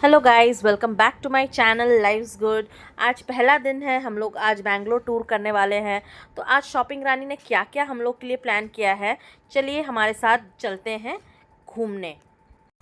Hello guys, welcome back to my channel life's good. आज पहला दिन है, हम लोग आज बैंगलोर टूर करने वाले हैं। तो आज शॉपिंग रानी ने क्या क्या हम लोग के लिए प्लान किया है, चलिए हमारे साथ चलते हैं घूमने।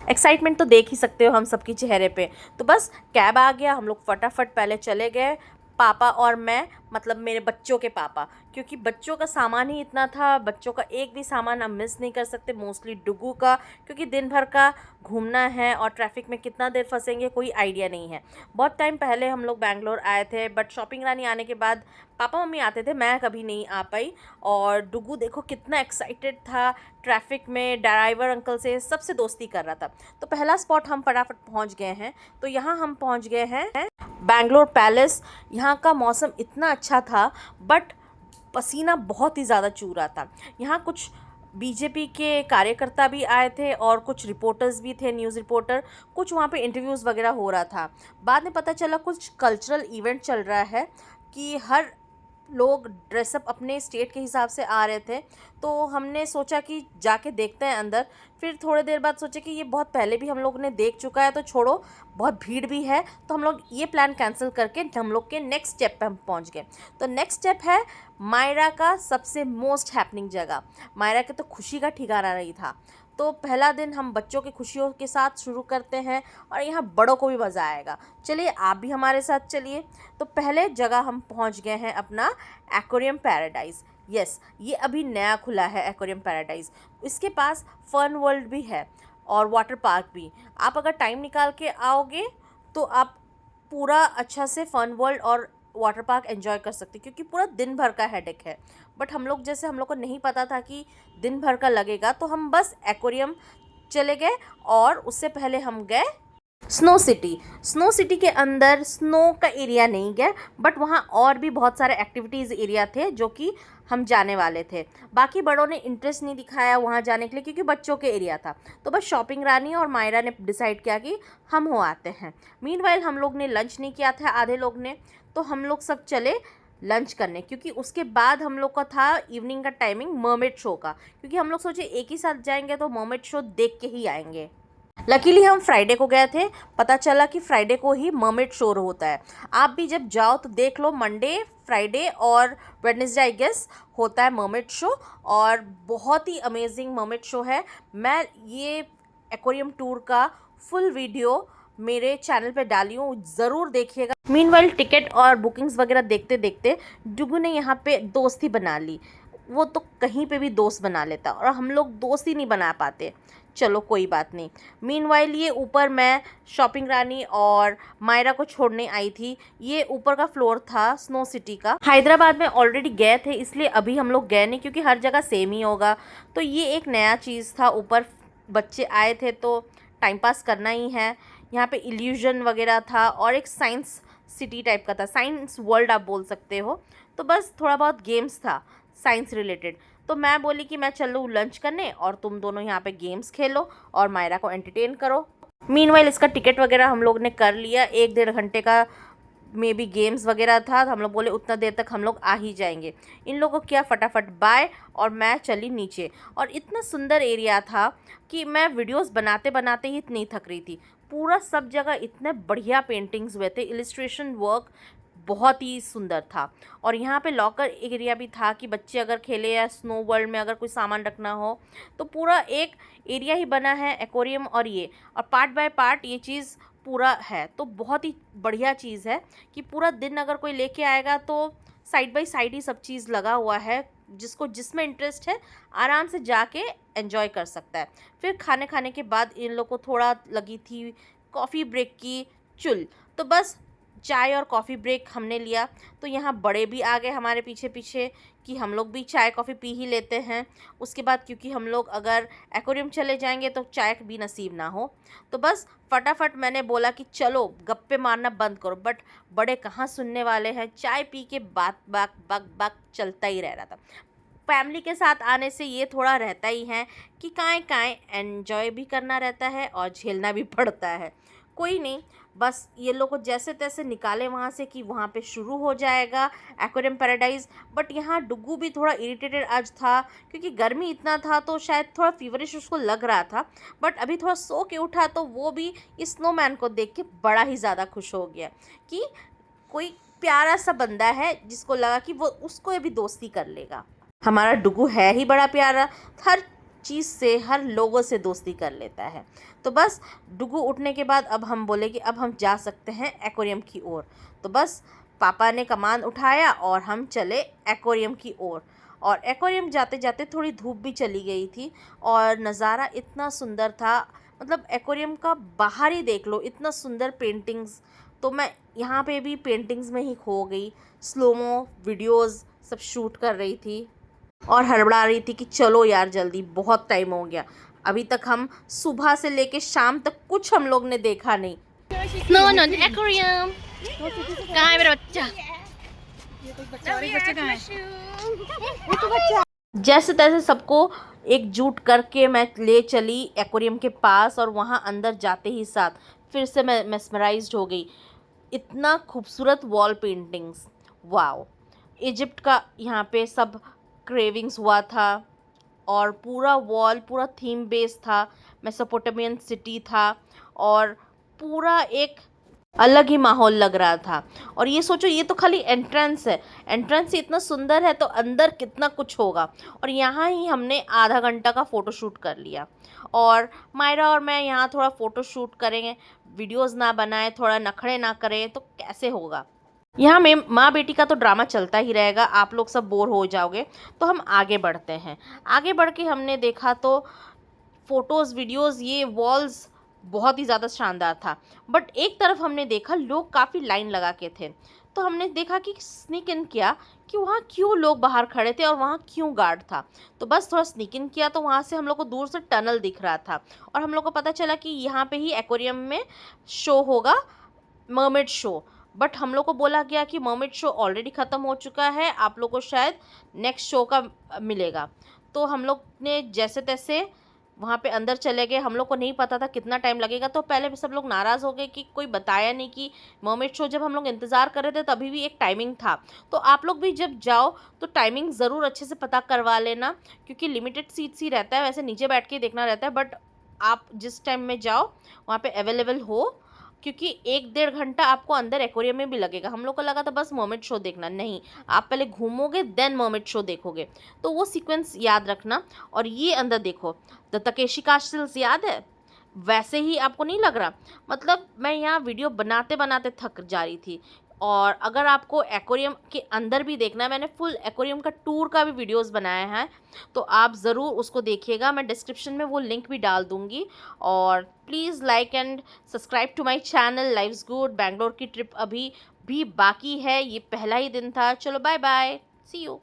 एक्साइटमेंट तो देख ही सकते हो हम सबकी चेहरे पे। तो बस कैब आ गया, हम लोग फटाफट पहले चले गए, पापा और मैं, मतलब मेरे बच्चों के पापा, क्योंकि बच्चों का सामान ही इतना था। बच्चों का एक भी सामान हम मिस नहीं कर सकते, मोस्टली डुगू का, क्योंकि दिन भर का घूमना है और ट्रैफिक में कितना देर फंसेंगे कोई आइडिया नहीं है। बहुत टाइम पहले हम लोग बैंगलोर आए थे, बट शॉपिंग रानी आने के बाद पापा मम्मी आते थे, मैं कभी नहीं आ पाई। और डुगू देखो कितना एक्साइटेड था, ट्रैफिक में ड्राइवर अंकल से सबसे दोस्ती कर रहा था। तो पहला स्पॉट हम फटाफट पहुंच गए हैं। तो यहाँ हम पहुंच गए हैं बैंगलोर पैलेस। यहाँ का मौसम इतना अच्छा था, बट पसीना बहुत ही ज़्यादा चू रहा था। यहाँ कुछ बीजेपी के कार्यकर्ता भी आए थे और कुछ रिपोर्टर्स भी थे, न्यूज़ रिपोर्टर। कुछ वहाँ पे इंटरव्यूज़ वगैरह हो रहा था। बाद में पता चला कुछ कल्चरल इवेंट चल रहा है, कि हर लोग ड्रेसअप अपने स्टेट के हिसाब से आ रहे थे। तो हमने सोचा कि जाके देखते हैं अंदर। फिर थोड़ी देर बाद सोचे कि ये बहुत पहले भी हम लोग ने देख चुका है, तो छोड़ो, बहुत भीड़ भी है। तो हम लोग ये प्लान कैंसिल करके हम लोग के नेक्स्ट स्टेप पे हम पहुंच गए। तो नेक्स्ट स्टेप है मायरा का सबसे मोस्ट हैपनिंग जगह। मायरा के तो खुशी का ठिकाना नहीं था। तो पहला दिन हम बच्चों की खुशियों के साथ शुरू करते हैं, और यहाँ बड़ों को भी मज़ा आएगा। चलिए आप भी हमारे साथ चलिए। तो पहले जगह हम पहुँच गए हैं अपना एक्वेरियम पैराडाइज। यस, ये अभी नया खुला है एक्वेरियम पैराडाइज। इसके पास फन वर्ल्ड भी है और वाटर पार्क भी। आप अगर टाइम निकाल के आओगे तो आप पूरा अच्छा से फन वर्ल्ड और वाटर पार्क एंजॉय कर सकते हैं, क्योंकि पूरा दिन भर का हेडेक है। बट हम लोग को नहीं पता था कि दिन भर का लगेगा, तो हम बस एक्वेरियम चले गए। और उससे पहले हम गए स्नो सिटी। स्नो सिटी के अंदर स्नो का एरिया नहीं गया, बट वहाँ और भी बहुत सारे एक्टिविटीज़ एरिया थे जो कि हम जाने वाले थे। बाकी बड़ों ने इंटरेस्ट नहीं दिखाया वहाँ जाने के लिए, क्योंकि बच्चों के एरिया था। तो बस शॉपिंग रानी और मायरा ने डिसाइड किया कि हम हो आते हैं। मीनवाइल हम लोग ने लंच नहीं किया था, आधे लोग ने। तो हम लोग सब चले लंच करने, क्योंकि उसके बाद हम लोग का था इवनिंग का टाइमिंग मर्मेड शो का, क्योंकि हम लोग सोचे एक ही साथ जाएंगे तो मर्मेड शो देख के ही आएंगे। लकीली हम फ्राइडे को गए थे, पता चला कि फ्राइडे को ही मर्मेड शो होता है। आप भी जब जाओ तो देख लो, मंडे, फ्राइडे और वेडनेसडे आई गेस होता है मर्मेड शो। और बहुत ही अमेजिंग मर्मेड शो है। मैं ये एक्वेरियम टूर का फुल वीडियो मेरे चैनल पे डाली हूँ, ज़रूर देखिएगा। मीनवाइल टिकट और बुकिंग्स वगैरह देखते देखते डुगू ने यहाँ पे दोस्ती बना ली। वो तो कहीं पे भी दोस्त बना लेता, और हम लोग दोस्त ही नहीं बना पाते। चलो कोई बात नहीं। मीनवाइल ये ऊपर मैं शॉपिंग रानी और मायरा को छोड़ने आई थी। ये ऊपर का फ्लोर था स्नो सिटी का। हैदराबाद में ऑलरेडी गए थे, इसलिए अभी हम लोग गए नहीं, क्योंकि हर जगह सेम ही होगा। तो ये एक नया चीज़ था। ऊपर बच्चे आए थे तो टाइम पास करना ही है। यहाँ पे इल्यूजन वगैरह था, और एक साइंस सिटी टाइप का था, साइंस वर्ल्ड आप बोल सकते हो। तो बस थोड़ा बहुत गेम्स था साइंस रिलेटेड। तो मैं बोली कि मैं चलूँ लंच करने, और तुम दोनों यहाँ पे गेम्स खेलो और मायरा को एंटरटेन करो। मीनवाइल इसका टिकट वगैरह हम लोग ने कर लिया। 1-1.5 घंटे का मे बी गेम्स वगैरह था, तो हम लोग बोले उतना देर तक हम लोग आ ही जाएंगे। इन लोगों को किया फटाफट बाय, और मैं चली नीचे। और इतना सुंदर एरिया था कि मैं वीडियोस बनाते बनाते ही इतनी थक रही थी। पूरा सब जगह इतने बढ़िया पेंटिंग्स हुए थे, इलिस्ट्रेशन वर्क बहुत ही सुंदर था। और यहाँ पे लॉकर एरिया भी था, कि बच्चे अगर खेले या स्नो वर्ल्ड में अगर कोई सामान रखना हो, तो पूरा एक एरिया ही बना है एक्वेरियम। और पार्ट बाय पार्ट ये चीज़ पूरा है। तो बहुत ही बढ़िया चीज़ है कि पूरा दिन अगर कोई लेके आएगा तो साइड बाय साइड ही सब चीज़ लगा हुआ है। जिसको जिसमें इंटरेस्ट है आराम से जाके एंजॉय कर सकता है। फिर खाने खाने के बाद इन लोग को थोड़ा लगी थी कॉफ़ी ब्रेक की चुल। तो बस चाय और कॉफ़ी ब्रेक हमने लिया। तो यहाँ बड़े भी आ गए हमारे पीछे पीछे, कि हम लोग भी चाय कॉफ़ी पी ही लेते हैं। उसके बाद क्योंकि हम लोग अगर एक्वेरियम चले जाएंगे तो चाय भी नसीब ना हो। तो बस फटाफट मैंने बोला कि चलो गप्पे मारना बंद करो, बट बड़े कहाँ सुनने वाले हैं। चाय पी के बात बात बक बक चलता ही रह रहा था। फैमिली के साथ आने से ये थोड़ा रहता ही है कि काएँ काएँ एन्जॉय भी करना रहता है और झेलना भी पड़ता है। कोई नहीं, बस ये लोग को जैसे तैसे निकाले वहाँ से कि वहाँ पे शुरू हो जाएगा एक्वेरियम पैराडाइज। बट यहाँ डुग्गू भी थोड़ा इरिटेटेड आज था, क्योंकि गर्मी इतना था तो शायद थोड़ा फीवरिश उसको लग रहा था। बट अभी थोड़ा सो के उठा तो वो भी इस स्नोमैन को देख के बड़ा ही ज़्यादा खुश हो गया कि कोई प्यारा सा बंदा है जिसको लगा कि वो उसको भी दोस्ती कर लेगा। हमारा डुगू है ही बड़ा प्यारा, हर चीज़ से हर लोगों से दोस्ती कर लेता है। तो बस डुगू उठने के बाद अब हम बोले कि अब हम जा सकते हैं एक्वेरियम की ओर। तो बस पापा ने कमान उठाया और हम चले एक्वेरियम की ओर। और एक्वेरियम जाते जाते थोड़ी धूप भी चली गई थी और नज़ारा इतना सुंदर था। मतलब एक्वेरियम का बाहर ही देख लो, इतना सुंदर पेंटिंग्स। तो मैं यहाँ पे भी पेंटिंग्स में ही खो गई, स्लोमो वीडियोस सब शूट कर रही थी और हड़बड़ा रही थी कि चलो यार जल्दी, बहुत टाइम हो गया। अभी तक हम सुबह से लेके शाम तक कुछ हम लोग ने देखा नहीं। नो नो एक्वेरियम कहाँ है मेरा बच्चा? जैसे तैसे सबको एकजुट करके मैं ले चली एक्वेरियम के पास और वहाँ अंदर जाते ही साथ फिर से मैं मेस्मराइज्ड हो गई। इतना खूबसूरत वॉल पेंटिंग्स, वाओ। इजिप्ट का यहाँ पे सब क्रेविंग्स हुआ था और पूरा वॉल पूरा थीम बेस्ड था। मेसोपोटामियन सिटी था और पूरा एक अलग ही माहौल लग रहा था। और ये सोचो, ये तो खाली एंट्रेंस है, एंट्रेंस ही इतना सुंदर है तो अंदर कितना कुछ होगा। और यहाँ ही हमने आधा घंटा का फ़ोटो शूट कर लिया। और मायरा और मैं यहाँ थोड़ा फ़ोटो शूट करेंगे, वीडियोस ना बनाए, थोड़ा नखड़े ना करें तो कैसे होगा। यहाँ में माँ बेटी का तो ड्रामा चलता ही रहेगा, आप लोग सब बोर हो जाओगे। तो हम आगे बढ़ते हैं। आगे बढ़ के हमने देखा तो फ़ोटोज़ वीडियोज़, ये वॉल्स बहुत ही ज़्यादा शानदार था। बट एक तरफ हमने देखा लोग काफ़ी लाइन लगा के थे। तो हमने देखा कि स्नीक इन किया कि वहाँ क्यों लोग बाहर खड़े थे और वहाँ क्यों गार्ड था। तो बस थोड़ा स्नीक इन किया तो वहाँ से हम लोग को दूर से टनल दिख रहा था और हम लोग को पता चला कि यहाँ पे ही एक्वेरियम में शो होगा, मर्मेड शो। बट हम लोग को बोला गया कि मर्मेड शो ऑलरेडी ख़त्म हो चुका है, आप लोग को शायद नेक्स्ट शो का मिलेगा। तो हम लोग ने जैसे तैसे वहाँ पे अंदर चले गए। हम लोग को नहीं पता था कितना टाइम लगेगा, तो पहले सब लोग नाराज़ हो गए कि कोई बताया नहीं कि मर्मेड शो। जब हम लोग इंतज़ार कर रहे थे तभी भी एक टाइमिंग था। तो आप लोग भी जब जाओ तो टाइमिंग ज़रूर अच्छे से पता करवा लेना, क्योंकि लिमिटेड सीट्स ही रहता है, वैसे नीचे बैठ के देखना रहता है। बट आप जिस टाइम में जाओ वहाँ पे अवेलेबल हो, क्योंकि 1-1.5 घंटा आपको अंदर एक्वेरियम में भी लगेगा। हम लोग को लगा था बस मर्मेड शो देखना, नहीं, आप पहले घूमोगे देन मर्मेड शो देखोगे। तो वो सीक्वेंस याद रखना। और ये अंदर देखो, द तकेशी कास्टल्स याद है, वैसे ही आपको नहीं लग रहा? मतलब मैं यहाँ वीडियो बनाते बनाते थक जा रही थी। और अगर आपको एक्वेरियम के अंदर भी देखना है, मैंने फुल एक्वेरियम का टूर का भी वीडियोस बनाया है, तो आप ज़रूर उसको देखिएगा। मैं डिस्क्रिप्शन में वो लिंक भी डाल दूँगी। और please like and subscribe to my channel life's good. Bangalore की ट्रिप अभी भी बाकी है, ये पहला ही दिन था। चलो बाय बाय, सी यू।